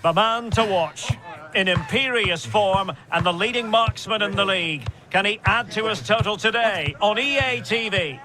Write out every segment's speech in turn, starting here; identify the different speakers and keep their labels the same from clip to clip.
Speaker 1: The man to watch, in imperious form and the leading marksman in the league. Can he add to his total today on EA TV?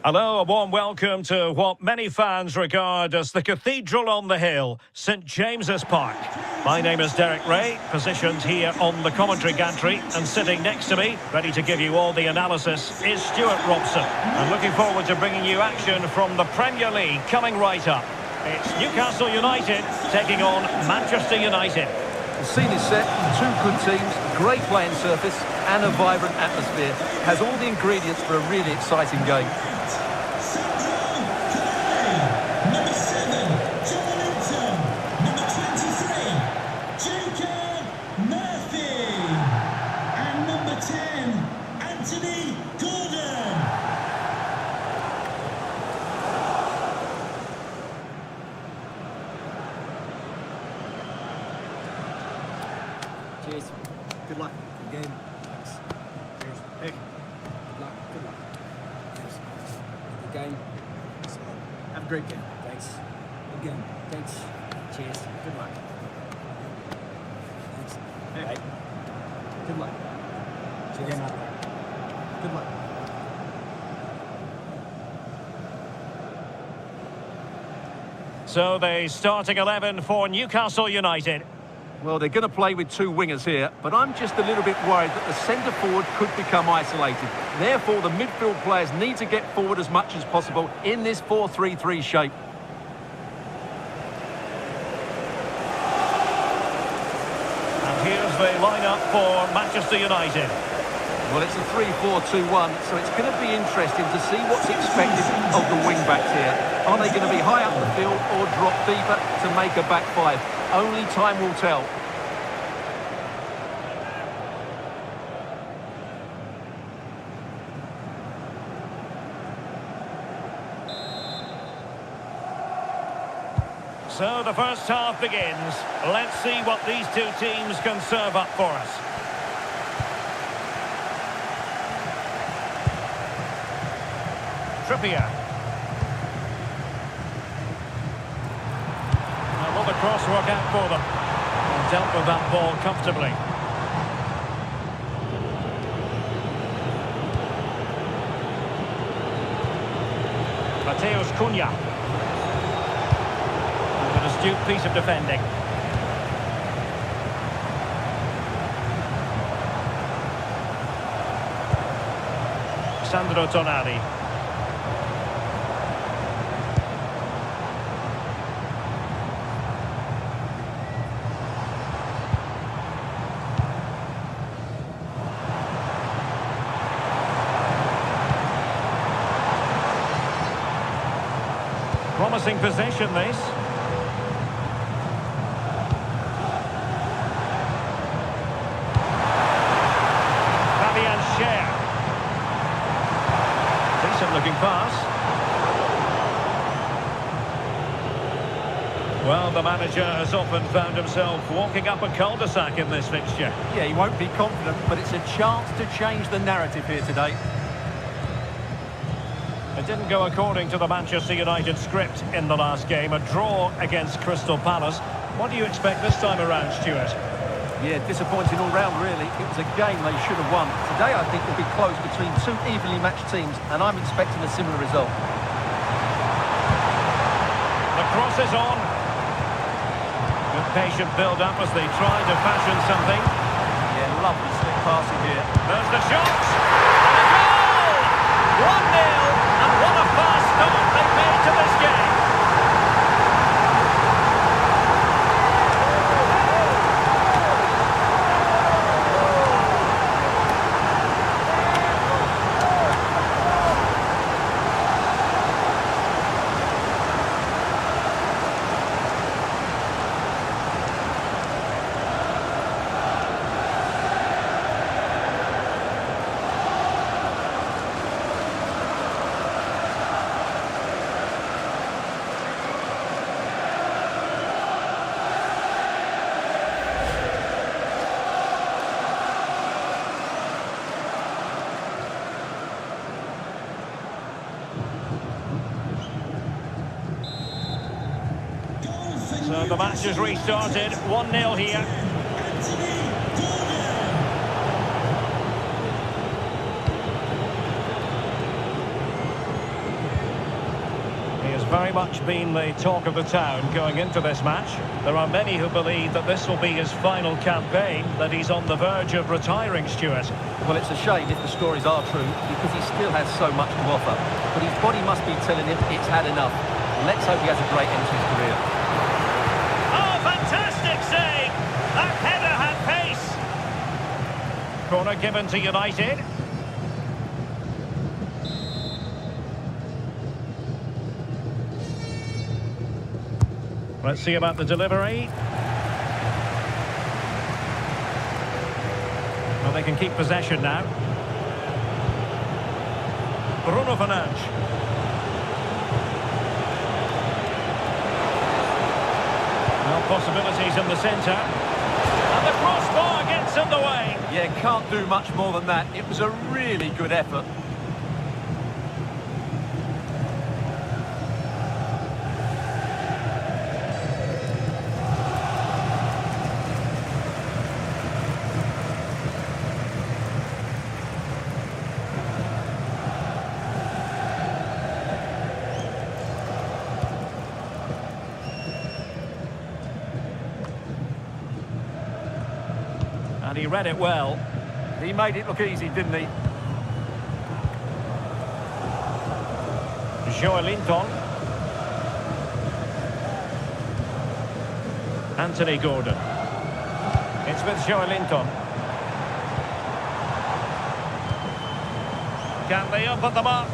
Speaker 1: Hello, a warm welcome to what many fans regard as the cathedral on the hill, St James's Park. My name is Derek Ray, positioned here on the commentary gantry, and sitting next to me, ready to give you all the analysis, is Stuart Robson. I'm looking forward to bringing you action from the Premier League coming right up. It's Newcastle United taking on Manchester United.
Speaker 2: The scene is set, two good teams, great playing surface and a vibrant atmosphere. Has all the ingredients for a really exciting game.
Speaker 3: Cheers. Good luck. Good game. Thanks. Cheers. Hey. Good luck. Good luck. Cheers. Good game. Have a great game. Thanks. Good game. Thanks. Cheers. Good luck. Thanks. Hey. Bye. Good luck. Cheers. Good luck.
Speaker 1: So the starting 11 for Newcastle United.
Speaker 2: Well, they're going to play with two wingers here, but I'm just a little bit worried that the centre forward could become isolated. Therefore, the midfield players need to get forward as much as possible in this 4-3-3 shape.
Speaker 1: And here's the lineup for Manchester United.
Speaker 2: Well, it's a 3-4-2-1, so it's going to be interesting to see what's expected of the wing-backs here. Are they going to be high up the field or drop deeper to make a back five? Only time will tell.
Speaker 1: So the first half begins. Let's see what these two teams can serve up for us. Trippier. Now will the cross work out for them? And dealt with that ball comfortably. Mateus Cunha. An astute piece of defending. Sandro Tonali. Promising possession, this. Fabian Schär. Decent looking pass. Well, the manager has often found himself walking up a cul-de-sac in this fixture.
Speaker 2: Yeah, he won't be confident, but it's a chance to change the narrative here today.
Speaker 1: It didn't go according to the Manchester United script in the last game, a draw against Crystal Palace. What do you expect this time around, Stuart?
Speaker 2: Yeah, disappointing all round, really. It was a game they should have won. Today, I think, will be close between two evenly matched teams, and I'm expecting a similar result.
Speaker 1: The cross is on. Good patient build-up as they try to fashion something.
Speaker 2: Yeah, lovely slick passing here.
Speaker 1: There's the shot! And a goal! 1-0! And what a fast start they made to this game. So the match has restarted, 1-0 here. He has very much been the talk of the town going into this match. There are many who believe that this will be his final campaign, that he's on the verge of retiring, Stuart.
Speaker 2: Well, it's a shame if the stories are true, because he still has so much to offer. But his body must be telling him it's had enough. Let's hope he has a great end to his career.
Speaker 1: Oh, fantastic save! That header had pace. Corner given to United. Let's see about the delivery. Well, they can keep possession now. Bruno Fernandes. Well, possibilities in the centre. And the crossbar gets in the way.
Speaker 2: Yeah, can't do much more than that. It was a really good effort.
Speaker 1: And he read it well.
Speaker 2: He made it look easy, didn't he?
Speaker 1: Joelinton. Anthony Gordon. It's with Joelinton. Can they open them up?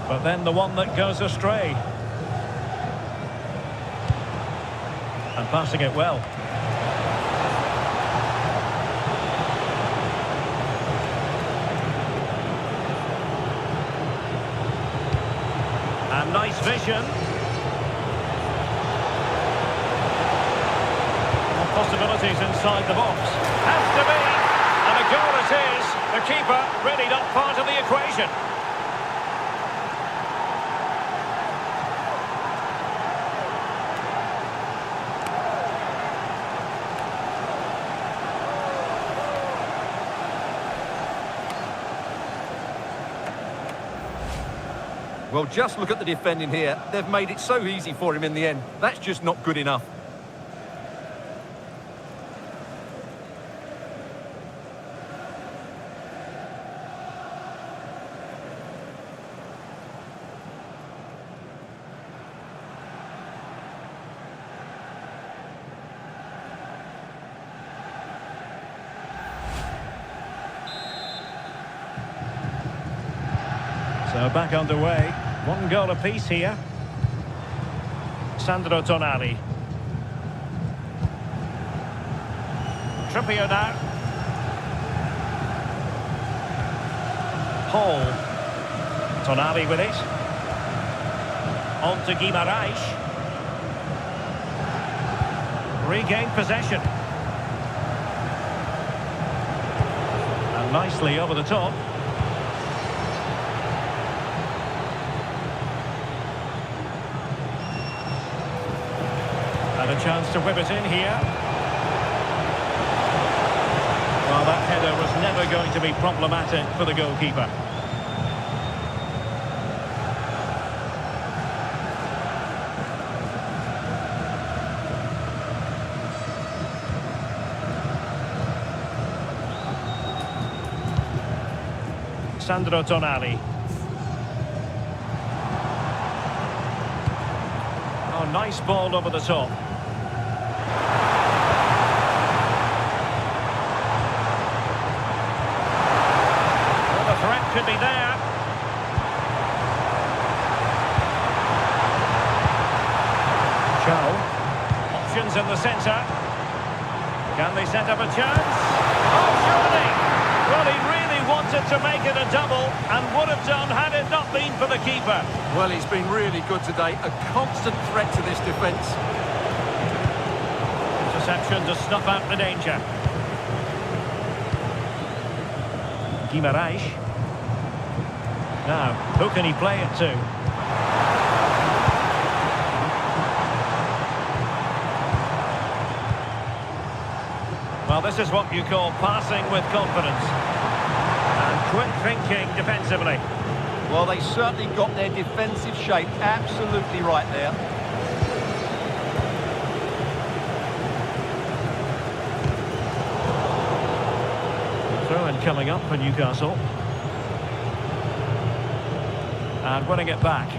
Speaker 1: But then the one that goes astray. And passing it well. And nice vision. Possibilities inside the box. Has to be. And a goal it is. The keeper really not part of the equation.
Speaker 2: Well, just look at the defending here. They've made it so easy for him in the end. That's just not good enough.
Speaker 1: So back underway. 1 goal apiece here. Sandro Tonali. Trippier now. Hall. Tonali with it. On to Guimarães. Regained possession. And nicely over the top. And a chance to whip it in here. Well, that header was never going to be problematic for the goalkeeper. Sandro Tonali. Oh, nice ball over the top. Could be there. Chow. Options in the centre. Can they set up a chance? Oh, surely! Well, he really wanted to make it a double and would have done had it not been for the keeper.
Speaker 2: Well, he's been really good today. A constant threat to this defence.
Speaker 1: Interception to snuff out the danger. Guimarães. Now, who can he play it to? Well, this is what you call passing with confidence. And quick thinking defensively.
Speaker 2: Well, they certainly got their defensive shape absolutely right there.
Speaker 1: Throw-in coming up for Newcastle. And winning it back.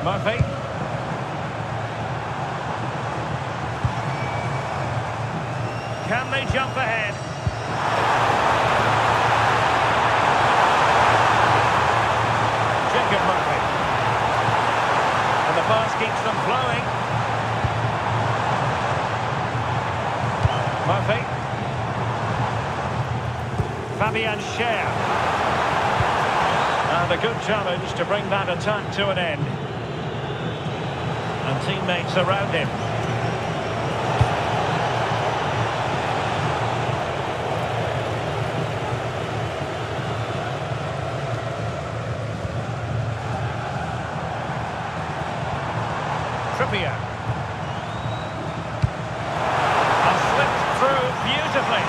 Speaker 1: Murphy. Can they jump ahead? Jacob Murphy. And the pass keeps them flowing. Murphy. Fabian Schär. And a good challenge to bring that attack to an end. And teammates around him. Trippier. And slipped through beautifully.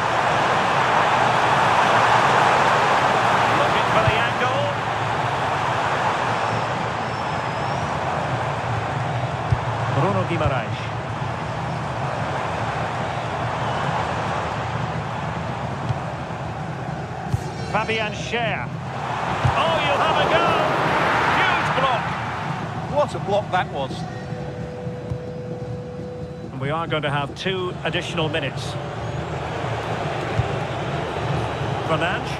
Speaker 1: Looking for the angle. Bruno Guimaraes. Fabian Schär. Oh, you'll have a go! Huge block!
Speaker 2: What a block that was.
Speaker 1: And we are going to have 2 additional minutes. Fernandes.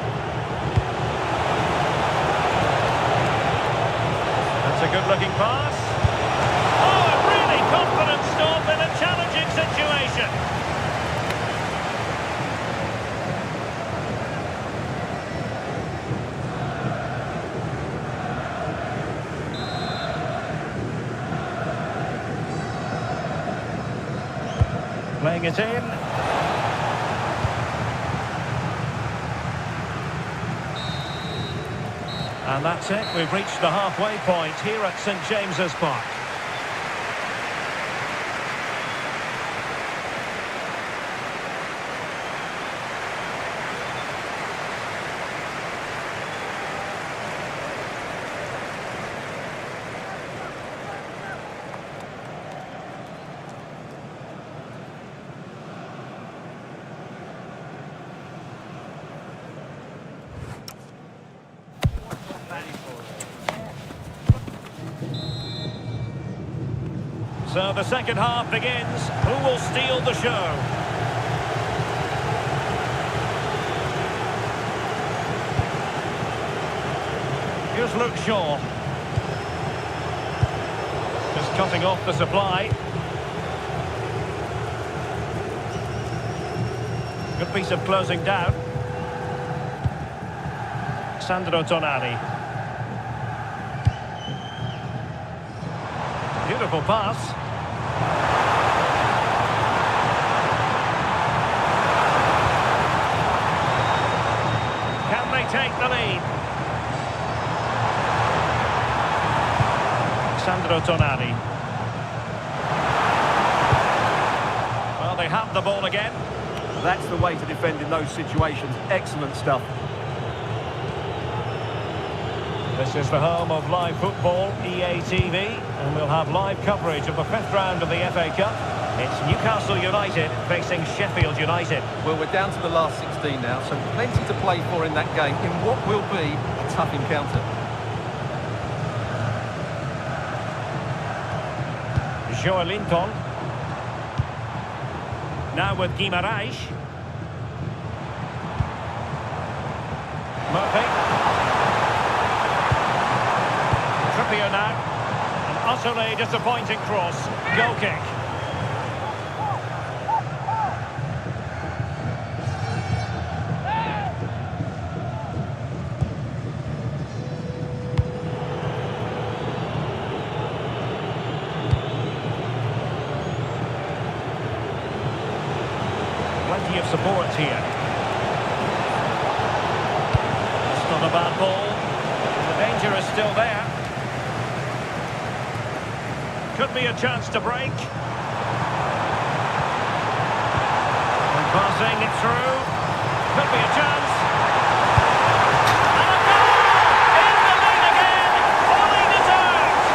Speaker 1: That's a good-looking pass. Confident stop in a challenging situation. Playing it in. And that's it. We've reached the halfway point here at St James's Park. So the second half begins. Who will steal the show? Here's Luke Shaw. Just cutting off the supply. Good piece of closing down. Sandro Tonali. Beautiful pass. Can they take the lead? Sandro Tonali. Well, they have the ball again.
Speaker 2: That's the way to defend in those situations. Excellent stuff.
Speaker 1: This is the home of live football, EA TV, and we'll have live coverage of the 5th round of the FA Cup. It's Newcastle United facing Sheffield United.
Speaker 2: Well, we're down to the last 16 now, so plenty to play for in that game, in what will be a tough encounter.
Speaker 1: Joelinton. Now with Guimaraes. Murphy. Trippier now. An utterly disappointing cross. Goal kick. Plenty of support here. bad ball. The danger is still there. Could be a chance to break. And passing it through. Could be a chance. And a goal! In the lead again! Fully deserved!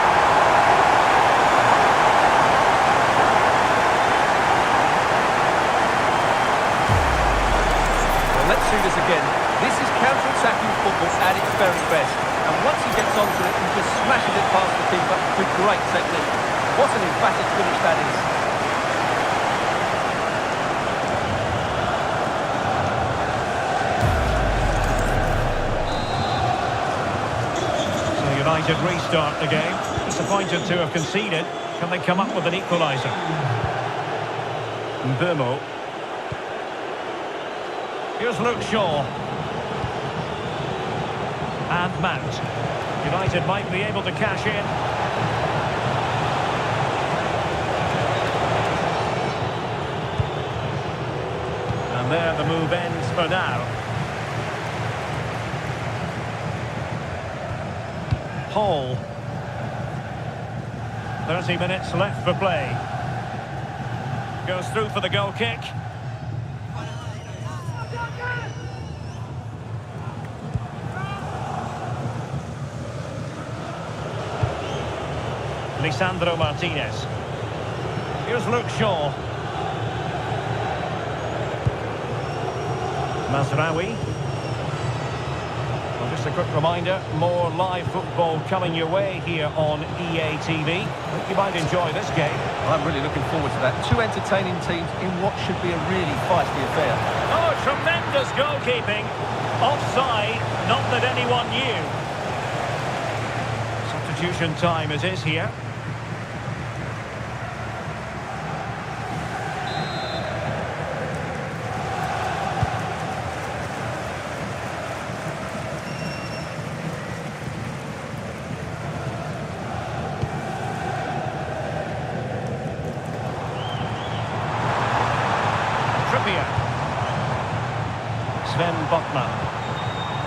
Speaker 2: Well, let's see this again. This is counter-attacking football at its very best. And once he gets onto it, he just smashes it past the keeper with great technique. What an emphatic finish that is.
Speaker 1: So United restart the game. Disappointed to have conceded. Can they come up with an equaliser? Mbeumo. Here's Luke Shaw. And Mount. United might be able to cash in. And there the move ends for now. Hall. 30 minutes left for play. Goes through for the goal kick. Lisandro Martinez. Here's Luke Shaw. Mazraoui. Well, just a quick reminder, more live football coming your way here on EA TV. I think you might enjoy this game.
Speaker 2: I'm really looking forward to that. Two entertaining teams in what should be a really feisty affair.
Speaker 1: Oh, tremendous goalkeeping. Offside, not that anyone knew. Substitution time it is here. Sven Botman.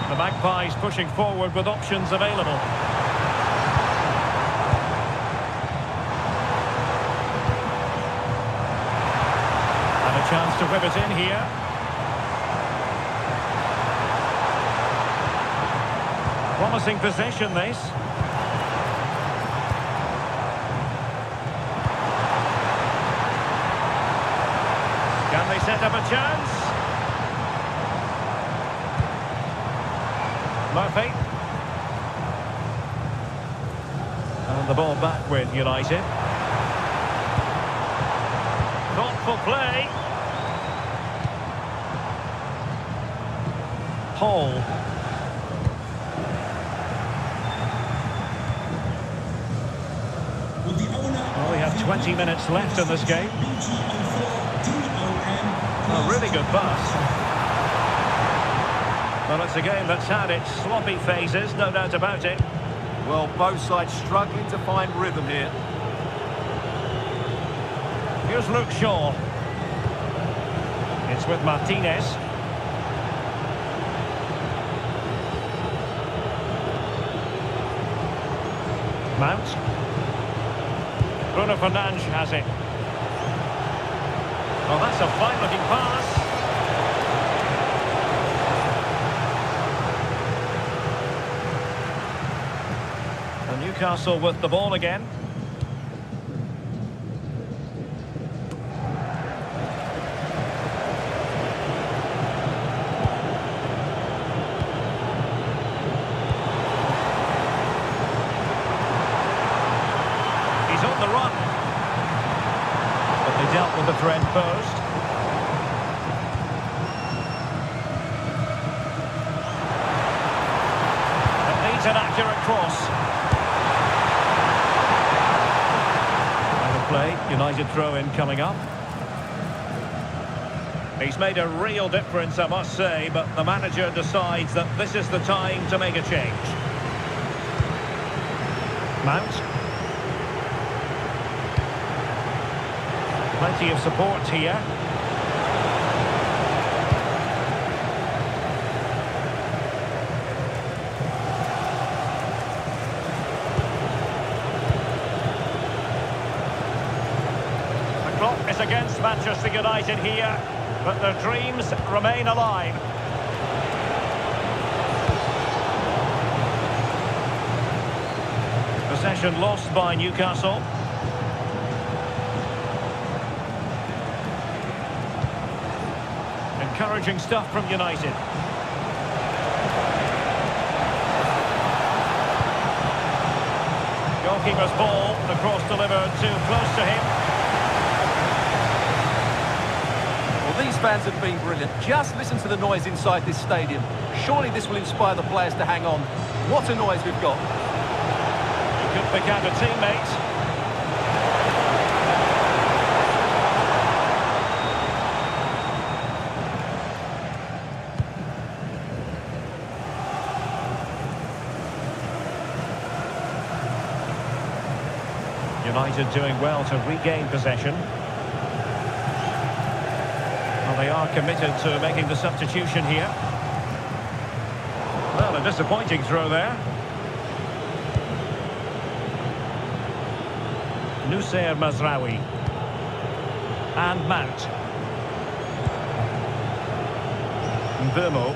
Speaker 1: The Magpies pushing forward with options available. And a chance to whip it in here. Promising possession this. Can they set up a chance? Murphy. And the ball back with United. Thoughtful play. Hall. Well, we have 20 minutes left in this game. A really good pass. Well, it's a game that's had its sloppy phases, no doubt about it.
Speaker 2: Well, both sides struggling to find rhythm here.
Speaker 1: Here's Luke Shaw. It's with Martinez. Mount. Bruno Fernandes has it. Oh, that's a fine-looking pass. And Newcastle with the ball again. He's on the run. But they dealt with the threat first. It needs an accurate cross. Play, United throw-in coming up. He's made a real difference, I must say, but the manager decides that this is the time to make a change. Mount. Plenty of support here. is against Manchester United here, but their dreams remain alive. Possession lost by Newcastle. Encouraging stuff from United. Goalkeeper's ball, the cross delivered too close to him.
Speaker 2: Well, these fans have been brilliant. Just listen to the noise inside this stadium. Surely this will inspire the players to hang on. What a noise we've got.
Speaker 1: He could pick out a teammate. United doing well to regain possession. Well, they are committed to making the substitution here. Well, a disappointing throw there. Nusayr Mazraoui. And Mount. Mbeumo.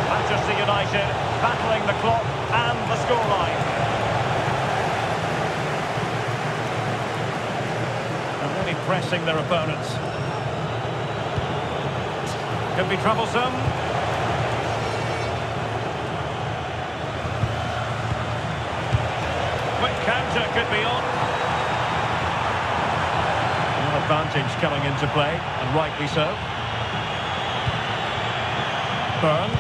Speaker 1: Manchester United battling the clock and the scoreline. And really pressing their opponents. Could be troublesome. Quick counter could be on. An advantage coming into play, and rightly so. Burn.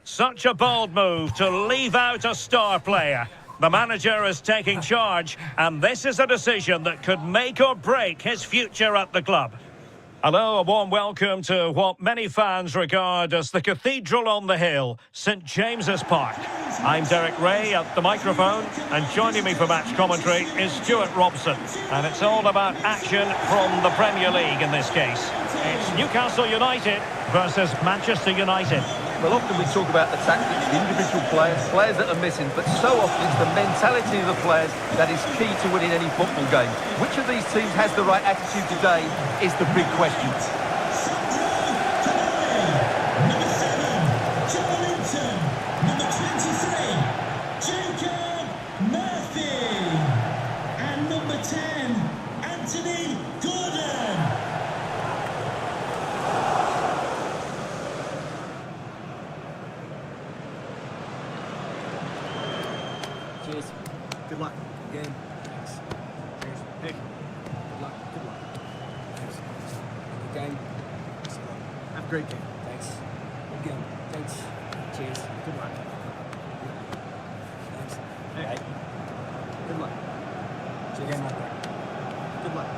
Speaker 1: Such a bold move to leave out a star player. The manager is taking charge, and this is a decision that could make or break his future at the club. Hello, a warm welcome to what many fans regard as the cathedral on the hill, St James's Park. I'm Derek Ray at the microphone, and joining me for match commentary is Stuart Robson. And it's all about action from the Premier League in this case. It's Newcastle United versus Manchester United.
Speaker 2: Well, often we talk about the tactics, the individual players that are missing, but so often it's the mentality of the players that is key to winning any football game. Which of these teams has the right attitude today is the big question.
Speaker 4: Number 23, Jacob Murphy. And number 10, Anthony Gordon.
Speaker 3: Cheers. Good luck. Good game. Thanks. Cheers. Pick. Good luck. Good luck. Thanks. Good game. Have a great game. Thanks. Good game. Thanks. Cheers. Good luck. Thanks. Hey. Good luck. Cheers. Game out there. Good luck.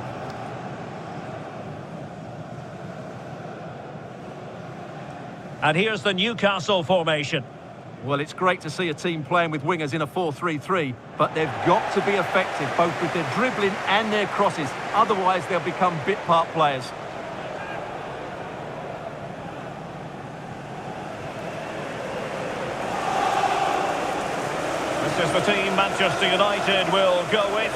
Speaker 1: And here's the Newcastle formation.
Speaker 2: Well, it's great to see a team playing with wingers in a 4-3-3, but they've got to be effective, both with their dribbling and their crosses. Otherwise, they'll become bit-part players.
Speaker 1: This is the team Manchester United will go with.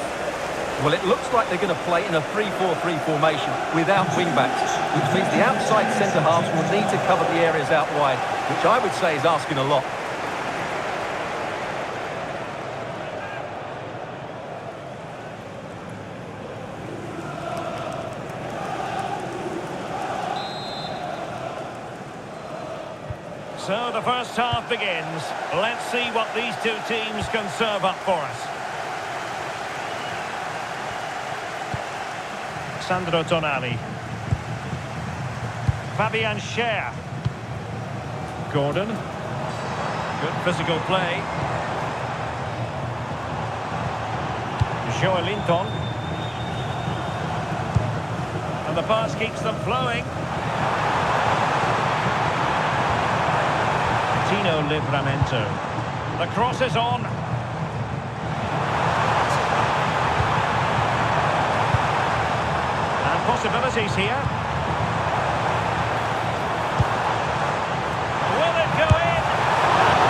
Speaker 2: Well, it looks like they're going to play in a 3-4-3 formation without wing-backs, which means the outside centre-halves will need to cover the areas out wide, which I would say is asking a lot.
Speaker 1: So the first half begins. Let's see what these two teams can serve up for us. Sandro Tonali. Fabian Schär. Gordon. Good physical play. Joelinton. And the pass keeps them flowing. Tino Livramento. The cross is on. And possibilities here. Will it go in?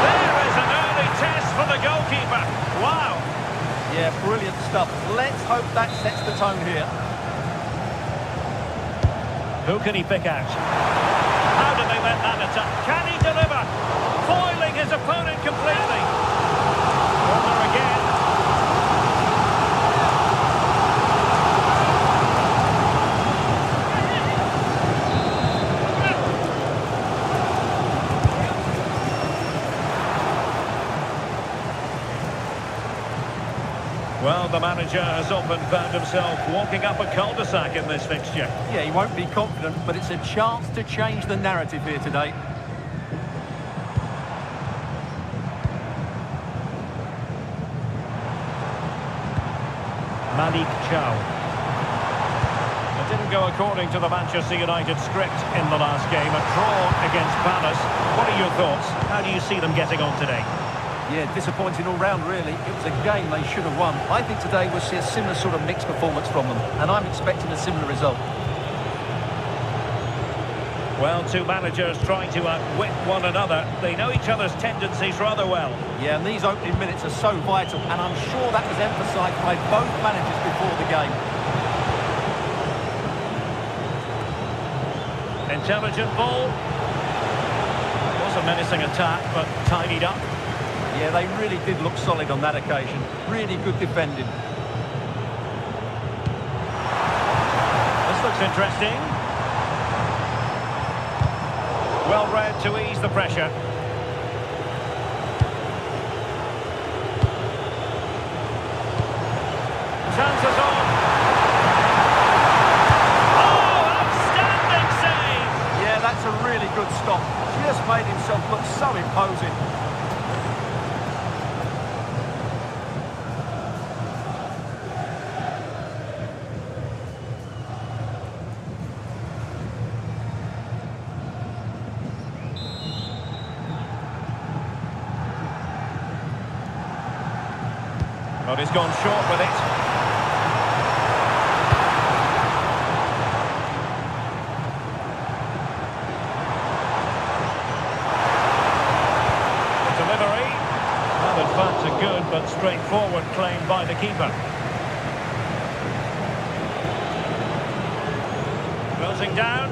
Speaker 1: There is an early test for the goalkeeper. Wow.
Speaker 2: Yeah, brilliant stuff. Let's hope that sets the tone here.
Speaker 1: Who can he pick out? How did they let that attack? Can he deliver? Foiling his opponent completely. Corner again. Well, the manager has often found himself walking up a cul-de-sac in this fixture.
Speaker 2: Yeah, he won't be confident, but it's a chance to change the narrative here today.
Speaker 1: Malik Chow. It didn't go according to the Manchester United script in the last game. A draw against Palace. What are your thoughts? How do you see them getting on today?
Speaker 2: Yeah, disappointing all round, really. It was a game they should have won. I think today we'll see a similar sort of mixed performance from them, and I'm expecting a similar result.
Speaker 1: Well, two managers trying to outwit one another. They know each other's tendencies rather well.
Speaker 2: Yeah, and these opening minutes are so vital, and I'm sure that was emphasised by both managers before the game.
Speaker 1: Intelligent ball. Was a menacing attack, but tidied up.
Speaker 2: Yeah, they really did look solid on that occasion. Really good defending.
Speaker 1: This looks interesting. Well read to ease the pressure. Chances on. Oh, outstanding save!
Speaker 2: Yeah, that's a really good stop. Just made himself look so imposing.
Speaker 1: But he's gone short with it. The delivery. Well, in fact, a good but straightforward claim by the keeper. Closing down.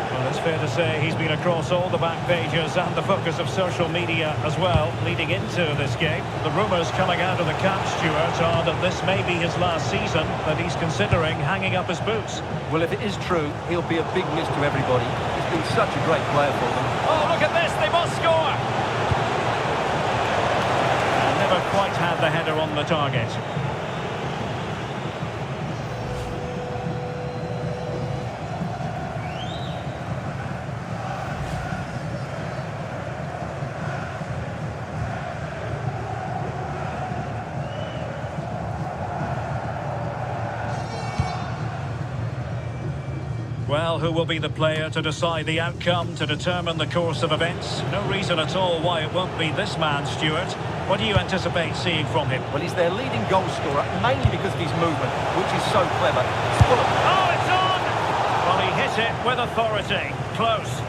Speaker 1: Well, it's fair to say he's been across all the back pages and the focus of social media as well, leading into this game. The rumours coming out of the camp, Stuart, are that this may be his last season, that he's considering hanging up his boots.
Speaker 2: Well, if it is true, he'll be a big miss to everybody. He's been such a great player for them.
Speaker 1: Oh, look at this, they must score! And never quite had the header on the target. Well, who will be the player to decide the outcome, to determine the course of events? No reason at all why it won't be this man, Stuart. What do you anticipate seeing from him?
Speaker 2: Well, he's their leading goal scorer, mainly because of his movement, which is so clever. It's full of...
Speaker 1: Oh, it's on! Well, he hit it with authority. Close.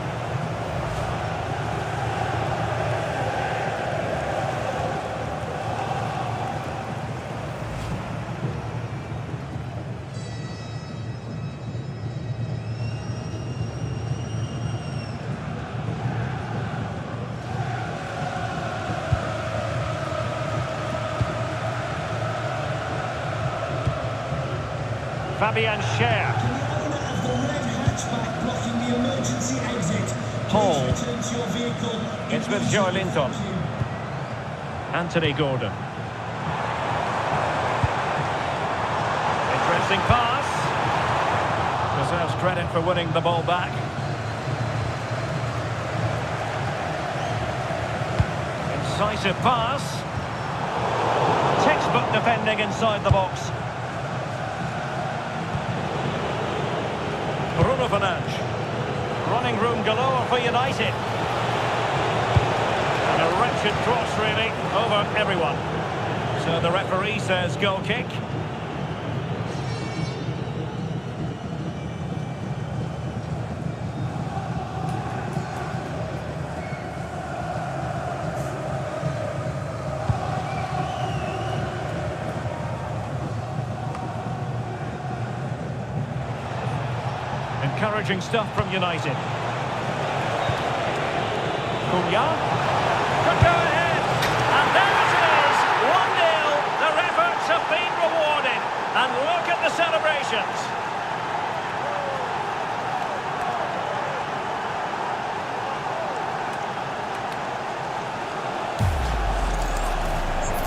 Speaker 1: Fabian Scher.
Speaker 4: The owner of the red hatchback blocking the emergency exit.
Speaker 1: Hall.
Speaker 4: Please return to your vehicle.
Speaker 1: It's with Joe Linton. Anthony Gordon. Interesting pass. Deserves credit for winning the ball back. Incisive pass. Textbook defending inside the box. Bruno Fernandes. Running room galore for United. And a wretched cross, really, over everyone. So the referee says goal kick. Encouraging stuff from United. Cunha. Could go ahead. And there it is. 1-0. Their efforts have been rewarded. And look at the celebrations.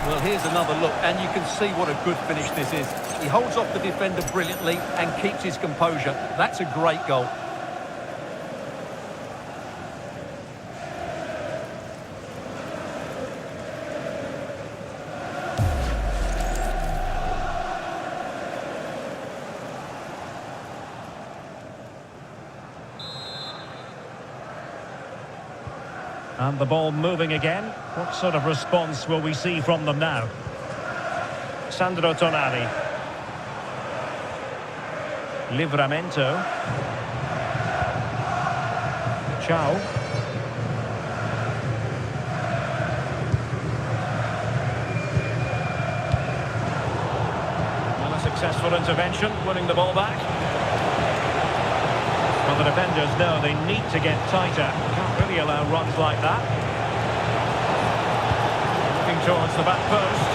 Speaker 2: Well, here's another look, and you can see what a good finish this is. He holds off the defender brilliantly and keeps his composure. That's a great goal.
Speaker 1: And the ball moving again. What sort of response will we see from them now? Sandro Tonali. Livramento. Ciao. Well, a successful intervention, winning the ball back. Well, the defenders know they need to get tighter. Can't really allow runs like that. Looking towards the back post.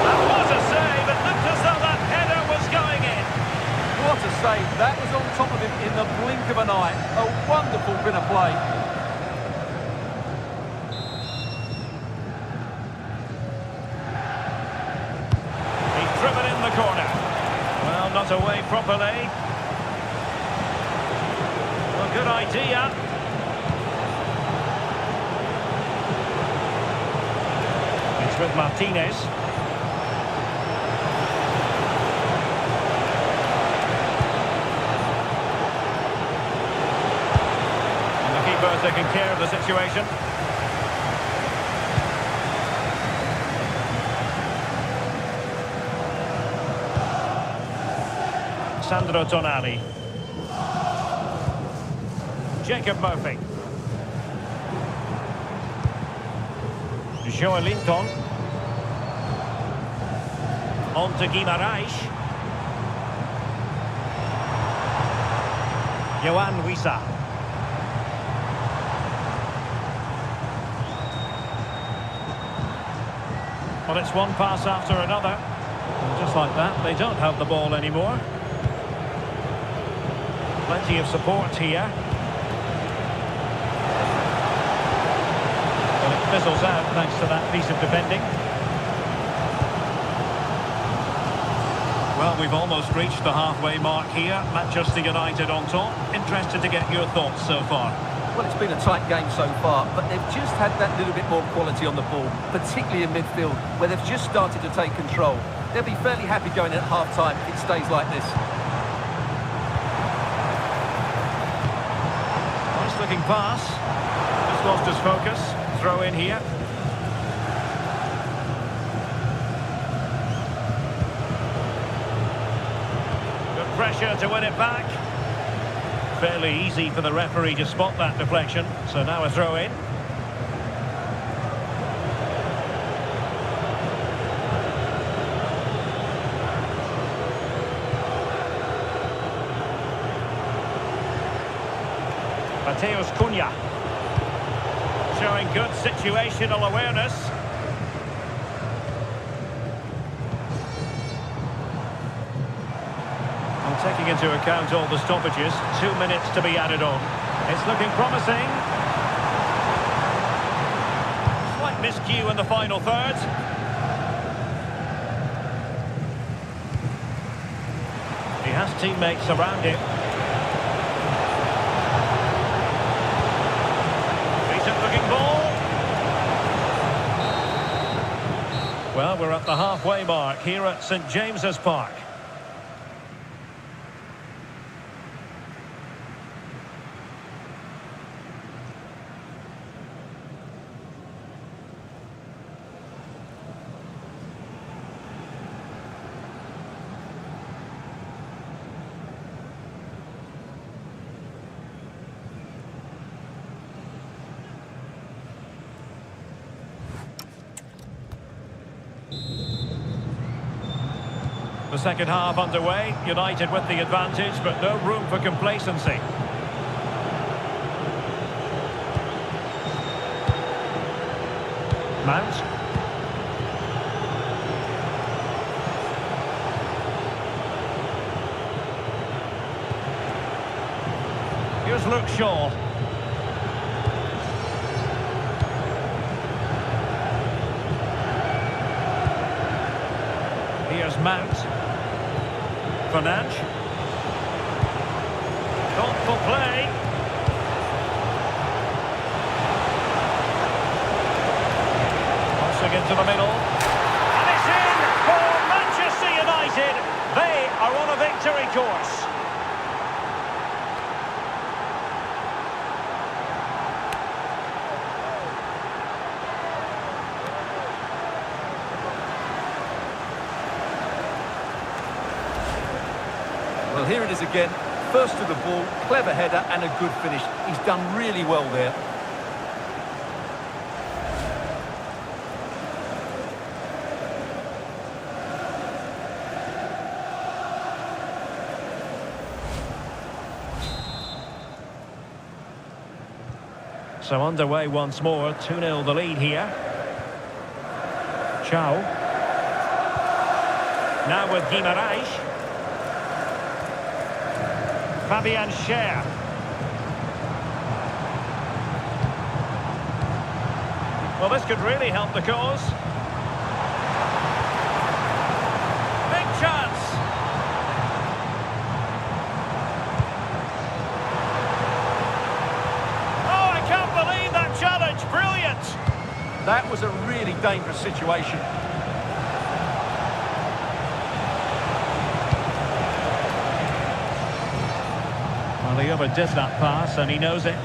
Speaker 1: And what a save! It looked as though that header was going in.
Speaker 2: What a save. That was on top of him in the blink of an eye. A wonderful bit of play.
Speaker 1: He's driven in the corner. Well, not away properly. Well, good idea. It's with Martinez. Taking care of the situation. Sandro Tonali. Jacob Murphy. Joelinton. On to Guimarães. Yohan Wissa. Well, it's one pass after another. And just like that, they don't have the ball anymore. Plenty of support here. But it fizzles out thanks to that piece of defending. Well, we've almost reached the halfway mark here. Manchester United on top. Interested to get your thoughts so far.
Speaker 2: Well, it's been a tight game so far, but they've just had that little bit more quality on the ball, particularly in midfield, where they've just started to take control. They'll be fairly happy going in at half-time if it stays like this.
Speaker 1: Nice looking pass. Just lost his focus. Throw in here. Good pressure to win it back. Fairly easy for the referee to spot that deflection. So now a throw in. Mateus Cunha. Showing good situational awareness. And taking into account all the stoppages, 2 minutes to be added on. It's looking promising. Slight miscue in the final third. He has teammates around him. Looking ball. Well, we're at the halfway mark here at St James's Park. The second half underway, United with the advantage, but no room for complacency. Mount. Here's Luke Shaw. Here's Mount. Fernandes. Thoughtful play. Crossing into the middle. And it's in for Manchester United. They are on a victory course.
Speaker 2: Well, here it is again. First to the ball, clever header and a good finish. He's done really well there.
Speaker 1: So underway once more, 2-0 the lead here. Chow. Now with Guimarães. Fabian Schär. Well, this could really help the cause. Big chance. Oh, I can't believe that challenge. Brilliant.
Speaker 2: That was a really dangerous situation.
Speaker 1: Well, he overdid that pass and he knows it.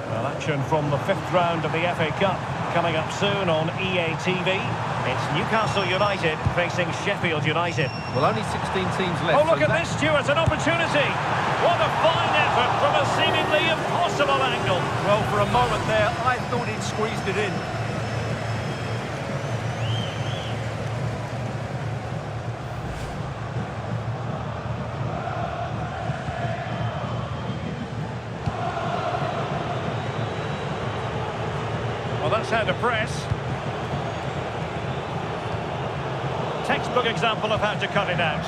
Speaker 1: Well, action from the 5th round of the FA Cup coming up soon on EA TV. It's Newcastle United facing Sheffield United.
Speaker 2: Well, only 16 teams left.
Speaker 1: Oh, look at this, Stuart, an opportunity. What a fine effort from a seemingly impossible angle.
Speaker 2: Well, for a moment there, I thought he'd squeezed it in.
Speaker 1: Well, that's how to press. Textbook example of how to cut it out.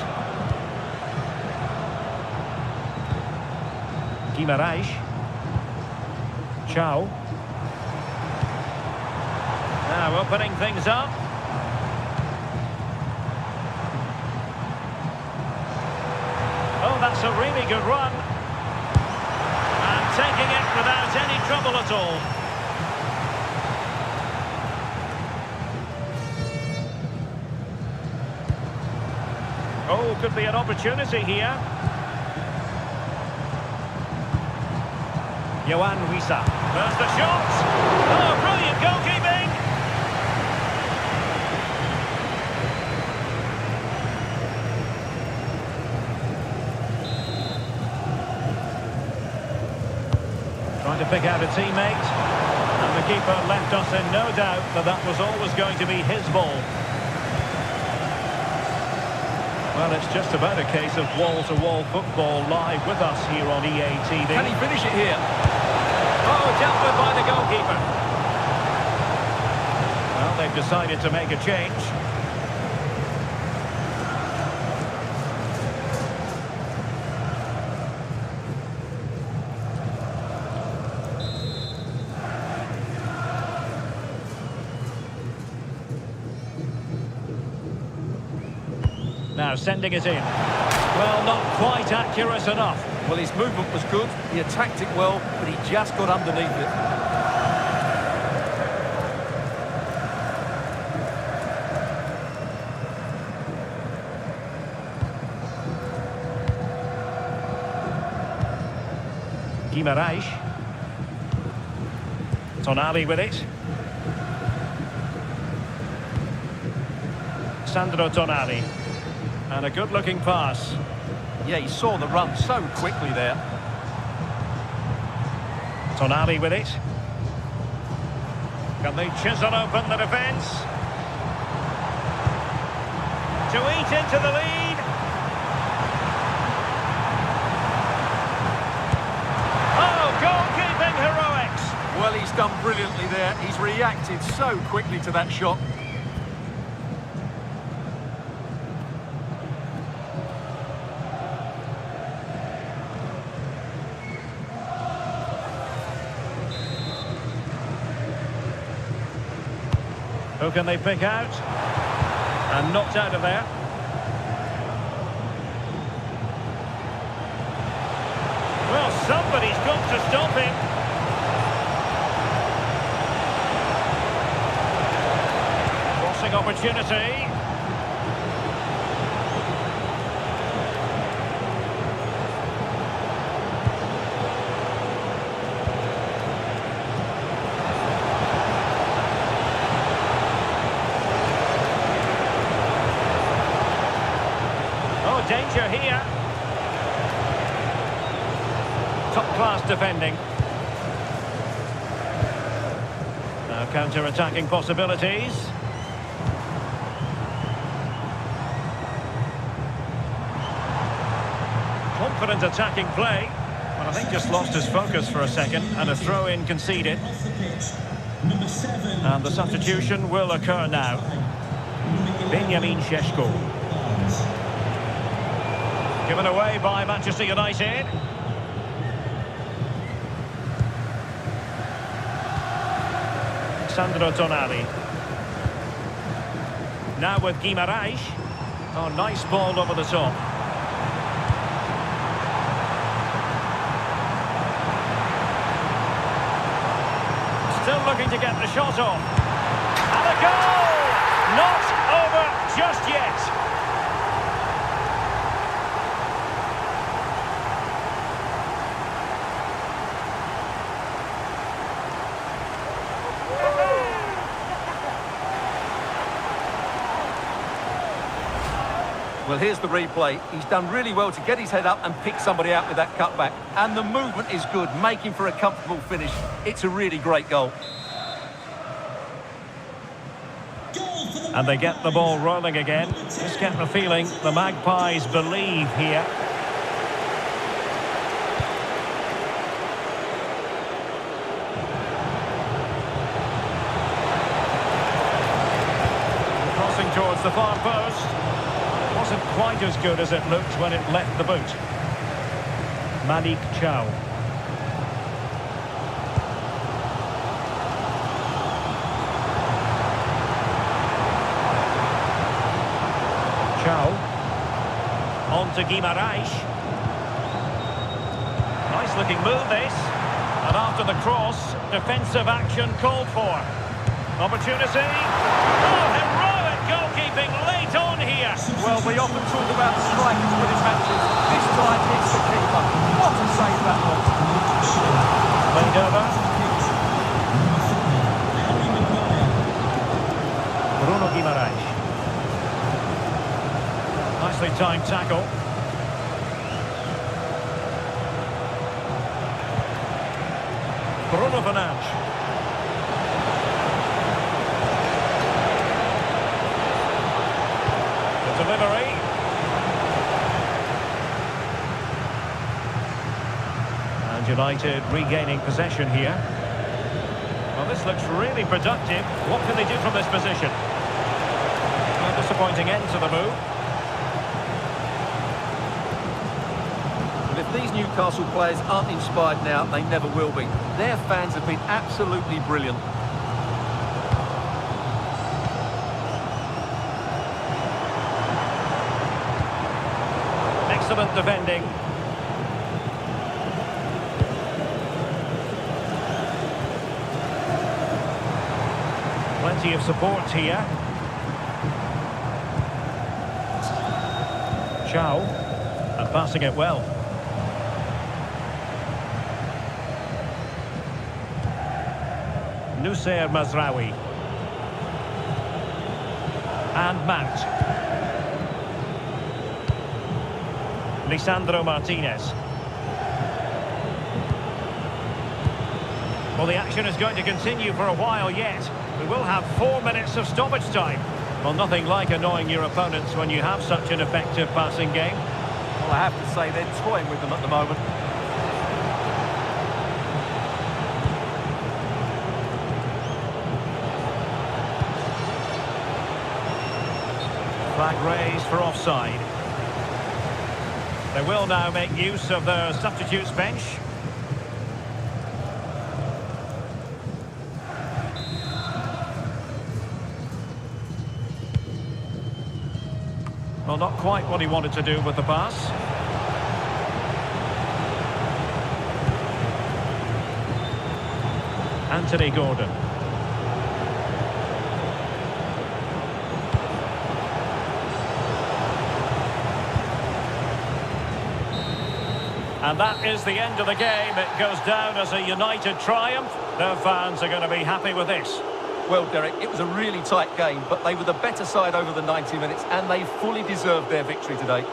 Speaker 1: Guimarães. Chow. Now opening things up. Oh, that's a really good run. And taking it without any trouble at all. Oh, could be an opportunity here. Johan Wissa. There's the shot. Oh, brilliant goalkeeping. Trying to pick out a teammate. And the keeper left us in no doubt that that was always going to be his ball. Well, it's just about a case of wall-to-wall football live with us here on EA TV.
Speaker 2: Can he finish it here?
Speaker 1: Oh, dealt with by the goalkeeper. Well, they've decided to make a change. Now sending it in. Well, not quite accurate enough.
Speaker 2: Well, his movement was good. He attacked it well, but he just got underneath it.
Speaker 1: Guimarães. Tonali with it. Sandro Tonali. And a good-looking pass.
Speaker 2: Yeah, he saw the run so quickly there.
Speaker 1: Tonali with it. Can they chisel open the defence? To eat into the lead. Oh, goalkeeping heroics.
Speaker 2: Well, he's done brilliantly there. He's reacted so quickly to that shot.
Speaker 1: Who can they pick out? And knocked out of there. Well, somebody's got to stop him. Crossing opportunity. Danger here. Top-class defending. Now counter-attacking possibilities. Confident attacking play. But I think just lost his focus for a second and a throw-in conceded. And the substitution will occur now. Benjamin Šeško. Given away by Manchester United. Sandro Tonali. Now with Guimarães. Oh, nice ball over the top. Still looking to get the shot off. And a goal! Not over just yet.
Speaker 2: Well, here's the replay. He's done really well to get his head up and pick somebody out with that cutback. And the movement is good, making for a comfortable finish. It's a really great goal.
Speaker 1: And they get the ball rolling again. Just get the feeling the Magpies believe here. Crossing towards the far post. Wasn't quite as good as it looked when it left the boot. Malik Chow. On to Guimaraes. Nice looking move this. And after the cross, defensive action called for. Opportunity. Oh, heroic goalkeeping late on here.
Speaker 2: Well, we often talk about strikers winning matches. This time it's the keeper. What a save that was.
Speaker 1: Played over. Bruno Guimaraes. Nicely timed tackle. Bruno Fernandes. The delivery. And United regaining possession here. Well, this looks really productive. What can they do from this position? A disappointing end to the move.
Speaker 2: If these Newcastle players aren't inspired now, they never will be. Their fans have been absolutely brilliant.
Speaker 1: Excellent defending. Plenty of support here. Chow, and passing it well. Nusayr Mazraoui. And Mount. Lisandro Martinez. Well, the action is going to continue for a while yet. We will have 4 minutes of stoppage time. Well, nothing like annoying your opponents when you have such an effective passing game.
Speaker 2: Well, I have to say they're toying with them at the moment.
Speaker 1: Flag raised for offside. They will now make use of their substitutes bench. Well, not quite what he wanted to do with the pass. Anthony Gordon. And that is the end of the game. It goes down as a United triumph. Their fans are going to be happy with this.
Speaker 2: Well, Derek, it was a really tight game, but they were the better side over the 90 minutes, and they fully deserved their victory today.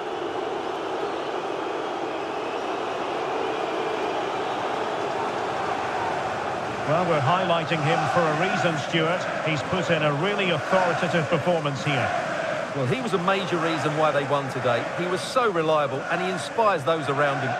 Speaker 1: Well, we're highlighting him for a reason, Stuart. He's put in a really authoritative performance here.
Speaker 2: Well, he was a major reason why they won today. He was so reliable, and he inspires those around him.